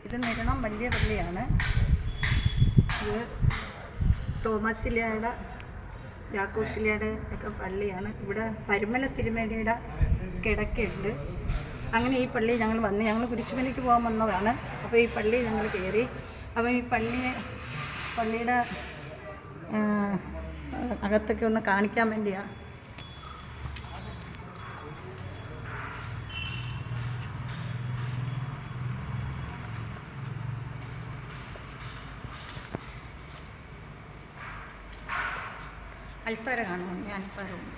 ഇത് നിരണം വലിയ പള്ളിയാണ്. ഇത് തോമസിലയുടെ ജാക്കോസിലയുടെ ഒക്കെ പള്ളിയാണ്. ഇവിടെ പരുമല തിരുമേനിയുടെ കിടക്കയുണ്ട്. അങ്ങനെ ഈ പള്ളി ഞങ്ങൾ ഞങ്ങൾ കുരിശുപണിക്ക് പോകാൻ വന്നതാണ്. അപ്പോൾ ഈ പള്ളി ഞങ്ങൾ കയറി. അപ്പോൾ ഈ പള്ളിയുടെ അകത്തൊക്കെ ഒന്ന് കാണിക്കാൻ വേണ്ടിയാണ്. അൽത്താര കാണുന്നു. ഞാൻ അൽത്താരമുണ്ട്.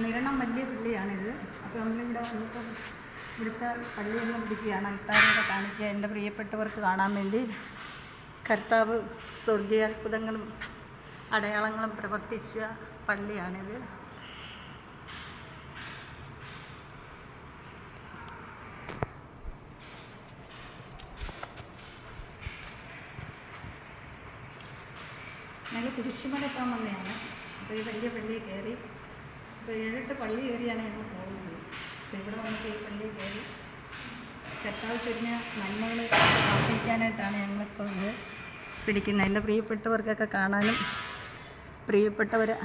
നിരണം വലിയ പള്ളിയാണിത്. അപ്പോൾ നമ്മളിവിടെ വന്നിട്ട് ഇവിടുത്തെ പള്ളിയൊന്നും പിടിക്കുകയാണ്. അൽത്താരയുടെ കാണിക്കുക എൻ്റെ പ്രിയപ്പെട്ടവർക്ക് കാണാൻ വേണ്ടി. കർത്താവ് സ്വർഗീയ അത്ഭുതങ്ങളും അടയാളങ്ങളും പ്രവർത്തിച്ച പള്ളിയാണിത്. ഞങ്ങൾ കുരിശുമലക്കാൻ വന്നതാണ്. അപ്പോൾ ഈ വലിയ പള്ളിയിൽ കയറി. ഇപ്പോൾ 7-8 പള്ളി കയറിയാണ് ഞങ്ങൾ പോകുന്നത്. അപ്പോൾ ഇവിടെ വന്നിട്ട് ഈ പള്ളിയിൽ കയറി കർത്താവ് ചൊരിഞ്ഞ നന്മകൾ പ്രാർത്ഥിക്കാനായിട്ടാണ് ഞങ്ങളിപ്പോൾ ഇത് പിടിക്കുന്നത്. എൻ്റെ പ്രിയപ്പെട്ടവർക്കൊക്കെ കാണാനും പ്രിയപ്പെട്ടവരെ